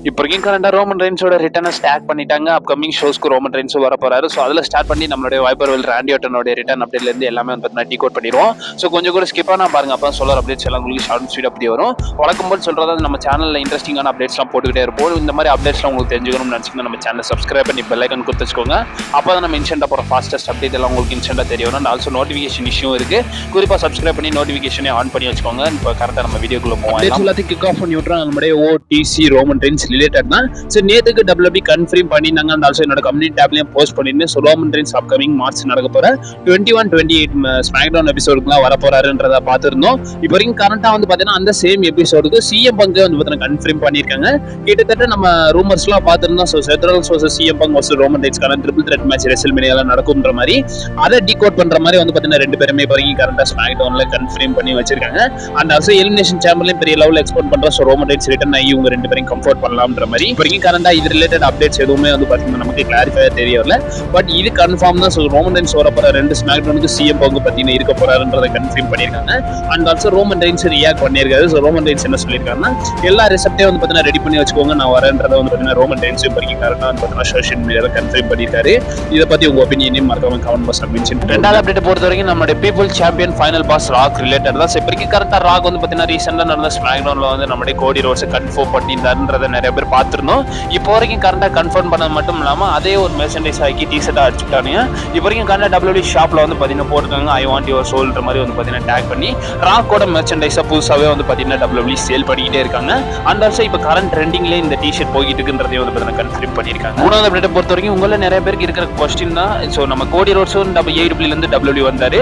இப்போ வரைக்கும் கரண்டா ரோமன் ரெயின்ஸோட ரிட்டர்னை ஸ்டார்ட் பண்ணிட்டாங்க. அப்கமிங் ஷோஸ்க்கு ரோமன் ரெயின்ஸும் வர போறாரு. ஸோ அதில் ஸ்டார்ட் பண்ணி நம்மளுடைய வைப்பர்வெல் ராண்டி ஆர்டனோட ரிட்டர்ன் அப்டேட்லேருந்து எல்லாமே வந்து பார்த்தீங்கன்னா டீகோட் பண்ணிடுவோம். ஸோ கொஞ்சம் கூட ஸ்கிப் பண்ணா பாருங்க, அப்போ சொல்கிற அப்டேட்ஸ் எல்லாம் உங்களுக்கு ஷார்ட் ஸ்வீட் அப்படி வரும். வழக்கம் போல் சொல்றது நம்ம சேனலில் இன்ட்ரெஸ்டிங்கான அப்டேட்ஸ்லாம் போட்டுக்கிட்டே இருப்போம். இந்த மாதிரி அப்டேட்ஸ்லாம் உங்களுக்கு தெரிஞ்சுக்கணும்னு நினச்சிங்கன்னா நம்ம சேனலை சப்ஸ்கிரைப் பண்ணி பெல் ஐக்கன் கொடுத்து வச்சுக்கோங்க. அப்போ தான் நம்ம இன்ஸ்டன்ட்டாக போகிற ஃபாஸ்டஸ்ட் அப்டேட் எல்லாம் உங்களுக்கு இன்ஸ்டன்ட்டாக தெரிய வரும். ஆல்சோ நோட்டிஃபிகேஷன் இஷ்யூ இருக்கு. குறிப்பாக சப்ஸ்கிரைப் பண்ணி நோட்டிஃபிகேஷனே ஆன் பண்ணி வச்சுக்கோங்க. இப்போ கரெக்டாக நம்ம வீடியோக்குள்ள போவோம். எல்லாத்தையும் கிக் ஆஃப் பண்ணி விட்றோம். நம்மளுடைய ஓடிசி ரோமன் ரெயின்ஸ் ரிலேட்டட் தான். சரி, நேற்றுக்கு WWE கன்ஃபார்ம் பண்ணினாங்க. அந்த ஆல்சோ என்னோட கம்யூனிட்டி டேப்லயும் போஸ்ட் பண்ணிருந்தேன். So Roman Reigns upcoming March நடக்க போற 21-28 ஸ்மாக்டவுன் எபிசோடுக்குலாம் வர போறாருன்றத பார்த்துருந்தோம். இப்போ வரைக்கும் கரண்டா வந்து பாத்தீங்கன்னா அந்த சேம் எபிசோடுக்கு சிஎம் பங்கு வந்து பாத்தீங்கன்னா கன்ஃபார்ம் பண்ணிருக்காங்க. கிட்டத்தட்ட நம்ம ரூமர்ஸ்லாம் பார்த்துருந்தோம். So Seth Rollins versus CM Punk versus Roman ரெயின்ஸ்க்கான ட்ரிபிள் த்ரெட் மேட்ச் ரெஸ்ல்மேனியால நடக்கும்ன்ற மாதிரி அதை டிகோட் பண்ற மாதிரி வந்து பாத்தீங்கன்னா ரெண்டு பேருமே இப்போ வரைக்கும் கரண்டா ஸ்மாக்டவுன்ல கன்ஃபார்ம் பண்ணி வச்சிருக்காங்க. அண்ட் ஆல்சோ எலிமினேஷன் சேம்பர்லயும் பெரிய லெவல் எக்ஸ்போர்ட் பண்றோம். ஸோ ரோமன் ரெயின்ஸ் ரிட்டர்ன் ஆகி இவங்க ரெண்டு பேரும் கம்ஃபர்ட் பண்ணலாம்ன்ற மாதிரி இப்போ வரைக்கும் கரண்டா இது ரிலேட்டட் அப்டேட்ஸ் எதுவுமே வந்து பாத்தீங்கன்னா நமக்கு கிளாரிஃபை தெரிய வரல. பட் இது கன்ஃபார்ம் தான். ஸோ ரோமன் ரெயின்ஸ் வரப்போற ரெண்டு ஸ்மாக்டவுனுக்கு சிஎம் பங்கு பாத்தீங்கன்னா இருக்க போறாருன்றதை கன்ஃபார்ம் பண்ணிருக்காங்க. And also Roman Reigns react பண்ணிருக்காரு. ஸோ ரோமன் ரெயின்ஸ் என்ன சொல்லியிருக்காருன்னா, எல்லா ரிசப்டே வந்து பாத்தீங்கன்னா ரெடி பண்ணி வச்சுக்கோங்க, நான் வரேன்றதை வந்து பாத்தீங்கன்னா ரோமன் ரெயின்ஸ் வரைக்கும் கரெக்டாக வந்து பாத்தீங்கன்னா சோஷியல் மீடியால கன்ஃபார்ம் பண்ணிருக்காரு. இதை பத்தி உங்க ஒப்பீனியனையும் மறக்காம கமெண்ட் பாக்ஸ்ல மென்ஷன் பண்ணுங்க. ரெண்டாவது அப்டேட் பொறுத்த வரைக்கும் நம்மளுடைய people champion final pass rock related தான். இப்போதைக்கு கரெக்டாக ராக் வந்து பாத்தீங்கன்னா ரீசெண்டா நடந்த ஸ்மாக்டவுன்ல வந்து நம்மளுடைய கோடி ரோட்ஸ் கன்ஃபார்ம் பண்ணியிருந்தாருன்றதை நிறைய பேர் பார்த்துருந்தோம். இப்போ வரைக்கும் கரெக்டாக கன்ஃபார்ம் பண்ணது மட்டும் இல்லாம அதே ஒரு மெர்சன்டைஸ் ஆக்கி டிஷர்ட்டா அடிச்சுட்டானுங்க. இப்போ வரைக்கும் கரெக்டாக WWE ஷாப்ல வந்து பாத்தீங்கன்னா போட்டுருக்காங்க ஐ வாண்ட் யுவர் சோல்ன்ற மாதிரி வந்து பாத்தீங்கன்னா டேக் பண்ணி ராக்கோட மெர்சன்டைஸா புதுசாவே வந்து பாத்தீங்கன்னா WWE சேல் பண்ணிக்கிட்டே இருக்காங்க. அண்ட் ஆல்சோ இப்போ கரண்ட் ட்ரெண்டிங்ல இந்த டிஷர்ட் போயிட்டு இருக்குன்றதே வந்து பாத்தீங்கன்னா கன்ஃபார்ம் பண்ணியிருக்காங்க. மூணாவது அப்டேட் பொறுத்த வரைக்கும் உங்கள நிறைய பேருக்கு இருக்கிற கொஸ்டின் தான். ஸோ நம்ம கோடி ரோட்ஸும் AEW இருந்து WWE வந்தாரு,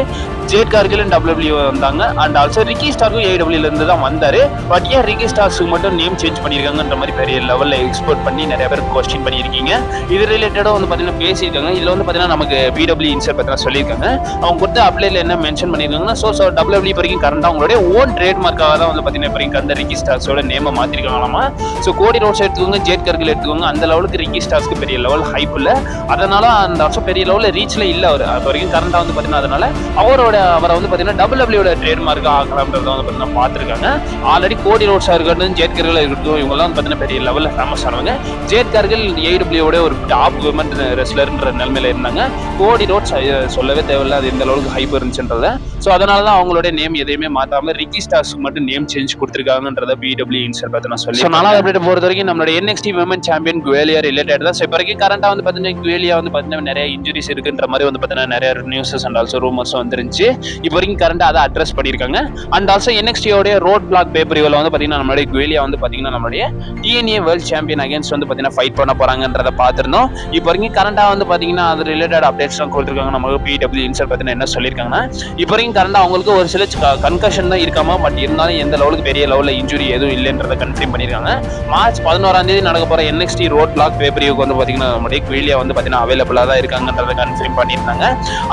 ஜேட் கார்கிலும் WWE வந்தாங்க. அண்ட் ஆல்சோ ரிக்கி ஸ்டார்க்கும் AEW இருந்து தான் வந்தாரு. பட் ஏன் ரிக்கி ஸ்டார்ஸுக்கு மட்டும் நேம் சேஞ்ச் பண்ணியிருக்காங்கன்ற மாதிரி பெரிய லெவலில் எக்ஸ்போர்ட் பண்ணி நிறைய பேர் கொஸ்டின் பண்ணியிருக்கீங்க. இது ரிலேட்டடாக வந்து பார்த்தீங்கன்னா பேசியிருக்காங்க. இதில் வந்து பார்த்தீங்கன்னா நமக்கு BW இன்சர் பற்றி சொல்லியிருக்காங்க. அவங்க கொடுத்த அப்ளைல என்ன மென்ஷன் பண்ணியிருக்காங்கன்னா, ஸோ WWE வரைக்கும் கரண்டாக அவங்களுடைய ஓன் ட்ரேட்மார்க்காக தான் வந்து பார்த்தீங்கன்னா இப்போ அந்த ரிக்கி ஸ்டார்ஸோட நேமை மாற்றிருக்காங்களாமா. ஸோ கோடி ரோட்ஸ் எடுத்துக்கோங்க, ஜேட் கார்கில் எடுத்துக்கோங்க, அந்த லெவலுக்கு ரிக்கி ஸ்டார்ஸ்க்கு பெரிய லெவல் ஹைப் இல்லை. அதனால அந்த வருஷம் பெரிய லெவலில் ரீச்ல இல்லை அவர். அது வரைக்கும் கரண்டாக வந்து பார்த்தீங்கன்னா அதனால அவரை வந்து பார்த்தீங்கன்னா WWE ட்ரேட்மார்க்காக ஆக்கலாம்ன்றத வந்து பார்த்தீங்கன்னா பார்த்துருக்காங்க. ஆல்ரெடி கோடி ரோட்ஸாக இருக்கட்டும், ஜேட் கார்கில் இருக்கட்டும், இவங்கெல்லாம் வந்து பார்த்தீங்கன்னா பெரிய லெவலில் ஃபேமஸ் ஆனவங்க. ஜேட் கார்கில் AEW ஒரு டாப் விமன் ரெஸ்லர்ன்ற நிலைமையில இருந்தாங்க. கோடி ரோட்ஸ் சொல்லவே தேவையில்லை அது எந்த அளவுக்கு ஹைப் இருந்துச்சுன்றத. ஸோ அதனால தான் அவங்களுடைய நேம் எதையுமே மாற்றாம ரிக்கி ஸ்டார்ஸ்க்கு மட்டும் நேம் சேஞ்ச் கொடுத்துருக்காங்கன்றத BW இன்சர் பார்த்து நான் சொல்லி. நாலாவது அப்டேட் பொறுத்த வரைக்கும் நம்மளோட NXT விமன் சாம்பியன் குவேலியா ரிலேட்டட் தான். ஸோ இப்போ வரைக்கும் கரண்டாக வந்து பார்த்தீங்கன்னா குவேலியா வந்து பார்த்தீங்கன்னா நிறைய இன்ஜுரிஸ் இருக்குன்ற மாதிரி வந்து பார்த்தீங்கன்னா நிறைய நியூஸஸ் அண்ட் ஆல்சோ ரூமர்ஸ் வந்துருந்துச்சு. இப்போ வரைக்கும் கரண்டாக அதை அட்ரஸ் பண்ணியிருக்காங்க. அண்ட் ஆல்சோ NXT-யோடைய ரோட் பிளாக் பேப்பரிவில் வந்து பார்த்தீங்கன்னா நம்மளுடைய குவேலியா வந்து பார்த்தீங்கன்னா நம்மளுடைய TNA வேர்ல்ட் சாம்பியன் அகேன்ஸ்ட் வந்து பார்த்தீங்கன்னா ஃபைட் பண்ண போறாங்கன்றத பார்த்துருந்தோம். இப்போ வரைக்கும் கரண்டாக வந்து பார்த்தீங்கன்னா அது ரிலேட்டட் அப்டேட்ஸ்லாம் கொடுத்துருக்காங்க. நமக்கு BW இன்சர் பார்த்தீங்கன்னா என்ன சொல்லியிருக்காங்கன்னா, இப்போ வரைக்கும் கரண்டாக அவங்களுக்கு ஒரு சில கன்கஷன் தான் இருக்காமா, பட் இருந்தாலும் எந்த லெவலுக்கு பெரிய லெவலில் இன்ஜுரி எதுவும் இல்லைன்றதை கன்ஃபார்ம் பண்ணியிருக்காங்க. மார்ச் 11 நடக்க போகிற NXT ரோட் பிளாக் பேப்பரிவுக்கு வந்து பார்த்தீங்கன்னா நம்மளுடைய குவேலியா வந்து பார்த்தீங்கன்னா அவைலபிளாக தான் இருக்காங்கன்றதை கன்ஃபார்ம் பண்ணியிருந்தாங்க.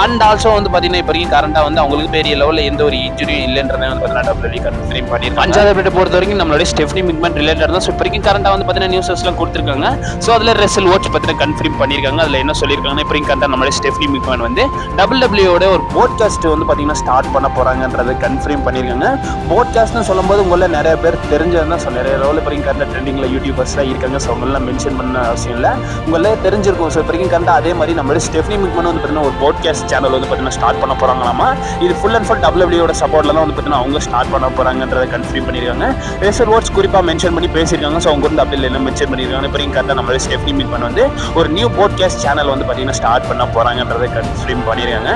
அண்ட் ஆல்சோ வந்து பார்த்தீங்கன்னா இப்போ வரைக்கும் கரண்டாக வந்து அவங்களுக்கு பெரிய லெவலில் எந்த ஒரு இன்ஜுரியும் இல்லைன்றதை வந்து பார்த்தீங்கன்னா WWE கன்ஃபார்ம் பண்ணியிருக்காங்க. அஞ்சாவது அப்டேட் பொறுத்த வரைக்கும் நம்மளுடைய ஸ்டெஃப்னி மிக்மன் ரிலேட்டட் தான். ஸோ இப்போ வரைக்கும் கரண்டாக வந்து பார்த்தீங்கன்னா நியூஸஸ்லாம் கொடுத்துருக்காங்க. ஸோ அதில் ரெசல் வாட்ச் பார்த்தீங்கன்னா கன்ஃபார்ம் பண்ணியிருக்காங்க. அதில் என்ன சொல்லியிருக்காங்கன்னா, இப்போ வரைக்கும் கரண்டாக நம்மளுடைய ஸ்டெஃப்னி மிக்மன் வந்து WWE-யோட ஒரு போட்காஸ்ட் வந்து பார்த்தீங்கன்னா ஸ்டார்ட் பண்ண போறாங்கன்றதை கன்ஃபார்ம் பண்ணியிருக்காங்க. போட்காஸ்ட்னு சொல்லும்போது உங்களை நிறைய பேர் தெரிஞ்சதுதான். ஸோ நிறைய லெவலில் இப்போ கரண்ட் ட்ரெண்டிங்ல யூடியூபர்ஸ்லாம் இருக்காங்க. ஸோ அவங்களாம் மென்ஷன் பண்ண அவசியம் இல்லை, உங்களே தெரிஞ்சிருக்கும். ஸோ இப்போ வரைக்கும் கரண்ட் அதே மாதிரி நம்மளுடைய ஸ்டெஃப்னி மிக்மன் வந்து பார்த்தீங்கன்னா ஒரு போட்காஸ்ட் சேனல் வந்து பார்த்தீங்கன்னா ஸ்டார்ட் பண்ண போறாங்களாமா. இது ஃபுல் அண்ட் ஃபுல் WWE-யோட சப்போர்ட்ல தான் வந்து பார்த்தீங்கன்னா அவங்க ஸ்டார்ட் பண்ண போறாங்கன்றதை கன்ஃபார்ம் பண்ணியிருக்காங்க. ரெசல் வாட்ச் குறிப்பாக மென்ஷன் பண்ணி பேசியிருக்காங்க. ஸோ அவங்க வந்து அப்படி என்ன மென்ஷன் பண்ணியிருக்காங்க. இப்போ வரைக்கும் கரண்ட் நம்மளுடைய ஸ்டெஃப்னி மிக்மன் வந்து ஒரு நியூ போட்காஸ்ட் சேனல் வந்து பார்த்தீங்கன்னா ஸ்டார்ட் பண்ண போறாங்கன்றதை கன்ஃபார்ம் பண்ணியிருக்காங்க.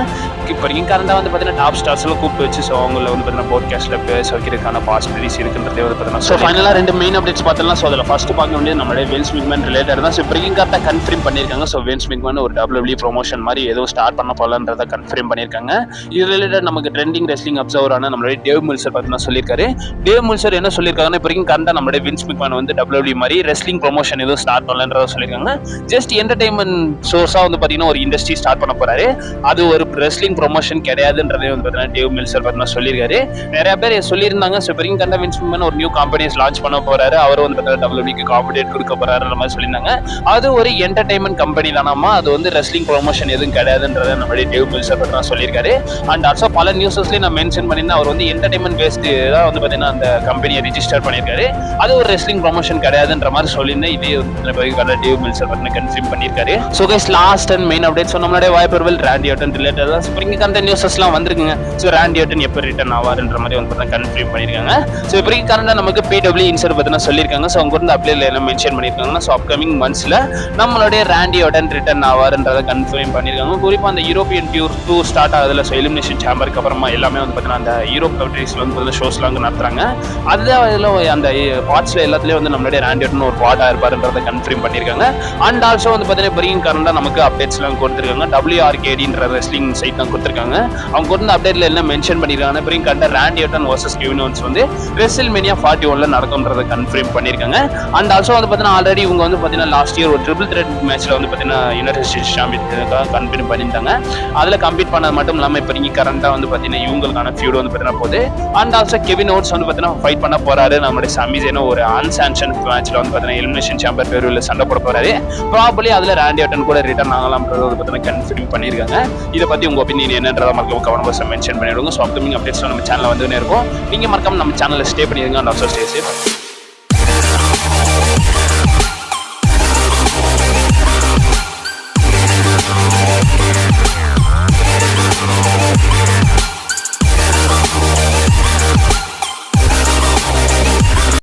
இப்போ வரைக்கும் கரண்டாக வந்து பார்த்தீங்கன்னா டாப் ஸ்டார்ஸ்லாம் கூப்பிட்டு வச்சு ஸோ அவங்கள வந்து பார்த்தீங்கன்னா போட்காஸ்ட்ல பேச வைக்கிறதுக்கான பாசிபிலிட்டிஸ் இருக்குன்றதே வந்து பார்த்தீங்கன்னா. ஸோ ஃபைனலாக ரெண்டு மெயின் அப்டேட்ஸ் பார்த்தலாம். ஸோ அதில் ஃபர்ஸ்ட் பார்க்க வேண்டியது நம்மளுடைய வின்ஸ் மிக்மன் ரிலேட்டட் தான். ஸோ இப்போ வரைக்கும் கரெக்டாக கன்ஃபார்ம் பண்ணியிருக்காங்க. ஸோ வின்ஸ் மிக்மன் ஒரு WWE ப்ரொமோஷன் மாதிரி எதுவும் ஸ்டார்ட் பண்ண போகலன்றதை கன்ஃபார்ம் பண்ணியிருக்காங்க. இது ரிலேட்டட் நமக்கு ட்ரெண்டிங் ரெஸ்லிங் அப்சர்வரான நம்மளுடைய டேவ் மில்சர் பார்த்தீங்கன்னா சொல்லியிருக்காரு. டேவ் மில்சர் என்ன சொல்லியிருக்காங்கன்னா, இப்போ வரைக்கும் கரெக்டாக நம்மளுடைய வின்ஸ் மிக்மன் வந்து WWE மாதிரி ரெஸ்லிங் ப்ரொமோஷன் எதுவும் ஸ்டார்ட் பண்ணலன்றதை சொல்லியிருக்காங்க. ஜஸ்ட் என்டர்டைன்மெண்ட் சோர்ஸாக வந்து பார்த்தீங்கன்னா ஒரு இண்டஸ்ட்ரி ஸ்டார்ட் பண்ண போறாரு. அது ஒரு ரெஸ்லிங் ப்ரொமோஷன் கிடையாதுன்றதே வந்து பார்த்தீங்கன்னா டேவ் மில்சர் பார்த்தீங்கன்னா சொல்லியிருக்காரு. நிறைய பேர் சொல்லியிருந்தாங்க. ஸோ இப்போ கரெக்டாக வின்ஸ் மிக்மன் ஒரு நியூ கம்பெனிஸ் லான்ச் பண்ண போறாரு, அவர் வந்து பார்த்தீங்கன்னா WWE காம்படிட் கொடுக்க போறாருன்ற மாதிரி சொல்லியிருந்தாங்க. அது ஒரு என்டர்டைன்மெண்ட் கம்பெனி தானாமா, அது வந்து ரெஸ்லிங் ப்ரொமோஷன் எதுவும் கிடையாதுன்றதை நம்மளுடைய டேவ் மில்சர் பார்த்தீங்கன்னா சொல்லியிருக்காரு. அண்ட் ஆல்சோ பல நியூஸஸ்லேயும் நான் மென்ஷன் பண்ணியிருந்தேன், அவர் வந்து என்டர்டைன்மெண்ட் பேஸ்டு தான் வந்து பார்த்தீங்கன்னா அந்த கம்பெனியை ரிஜிஸ்டர் பண்ணியிருக்காரு. அது ஒரு ரெஸ்லிங் ப்ரொமோஷன் கிடையாது கிடையாதுன்ற மாதிரி சொல்லியிருந்தேன். இதே வந்து டேவ் மில்சர் பார்த்தீங்கன்னா கன்ஃபார்ம் பண்ணியிருக்காரு. So guys last and main update. So நம்மளுடைய வாய்ப்பர்கள் ராண்டி ஆர்டன் ரிலேட்டட் தான். ஸோ இப்போதைக்கு அந்த நியூஸஸ்லாம் வந்திருக்குங்க. ஸோ ராண்டி ஆர்டன் எப்போ ரிட்டர்ன் ஆவாருன்ற மாதிரி வந்து பார்த்தீங்கன்னா கன்ஃபார்ம் பண்ணியிருக்காங்க. ஸோ இப்போதைக்கு கரண்டாக நமக்கு பிடபிள்யூ இன்சர் பார்த்தீங்கன்னா சொல்லியிருக்காங்க. ஸோ அவங்க வந்து அப்டேட்ல எல்லாம் மென்ஷன் பண்ணியிருக்காங்கன்னா ஸோ அப்கமிங் மந்த்ஸில் நம்மளுடைய ராண்டி ஆர்டன் ரிட்டர்ன் ஆவாருன்றதை கன்ஃபார்ம் பண்ணியிருக்காங்க. குறிப்பாக அந்த யூரோப்பியன் டூர் 2 ஸ்டார்ட் ஆகுதுல. ஸோ எலிமினேஷன் சேம்பருக்கு அப்புறமா எல்லாமே வந்து பார்த்தீங்கன்னா அந்த யூரோப் கண்ட்ரீஸ்ல வந்து பார்த்தீங்கன்னா ஷோஸ்லாம் வந்து நடத்துறாங்க. அதுதான் அதில் அந்த பார்ட்ஸ்ல எல்லாத்துலேயும் வந்து நம்மளுடைய ராண்டி ஆர்டன் ஒரு பார்ட்டாக இருப்பாருன்றதை கன்ஃபார்ம் பண்ணியிருக்காங்க. அண்ட் ஆல்சோ வந்து பார்த்தீங்கன்னா இப்போதைக்கு கரண்டாக நமக்கு அப்டேட்ஸ்லாம் கொடுத்துருக்காங்க. WRKDன்ற ரெஸ்லிங் சைட் தான் கொடுத்துருக்காங்க. அவங்க கொடுத்த அப்டேட்ல என்ன மென்ஷன் பண்ணியிருக்காங்க இப்போதைக்கு கண்ட ராண்டி ஆர்டன் வர்சஸ் கெவின் ஓவன்ஸ் வந்து ரெசில்மேனியா 41ல நடக்கும்ன்றதை கன்ஃபார்ம் பண்ணியிருக்காங்க. அண்ட் ஆல்சோ வந்து பார்த்தீங்கன்னா ஆல்ரெடி இவங்க வந்து பார்த்தீங்கன்னா லாஸ்ட் இயர் ஒரு ட்ரிபிள் த்ரெட் மேட்ச்ல வந்து பார்த்தீங்கன்னா யுனைடெட் ஸ்டேட்ஸ் சாம்பியனுக்காக கன்ஃபார்ம் பண்ணியிருந்தாங்க. அதில் கம்ப்ளீட் பண்ணது மட்டும் இல்லாமல் இப்போதைக்கு கரண்டாக வந்து பார்த்தீங்கன்னா இவங்களுக்கான ஃபியூட் வந்து பார்த்தீங்கன்னா போகுது. அண்ட் ஆல்சோ கெவின் ஓவன்ஸ் வந்து பார்த்தீங்கன்னா ஃபைட் பண்ண போறாரு நம்மளுடைய சமி ஜெயின் ஒரு அன்சாங்ஷன் மேட்ச்ல வந்து பார்த்தீங்கன்னா எலிமினேஷன் சாம்பியன் பேருவில் சண்டை போட போறாரு. ப்ராபபிலி அதில் ராண்டி ஆர்டன் கூட ரிட்டர்ன் ஆகலாம்ன்றது வந்து பார்த்தீங்கன்னா கன்ஃபார்ம் பண்ணியிருக்காங்க. இதை பற்றி உங்கள் ஒப்பீனியன் என்னன்றதை மறக்காம கமெண்ட் பாக்ஸ்ல மென்ஷன் பண்ணிவிடுங்க. ஸோ அப்கமிங் அப்டேட்ஸ் நம்ம சேனலில் வந்து இருக்கும். நீங்கள் மறக்காம நம்ம சேனலில் ஸ்டே பண்ணிடுங்க. And also stay safe.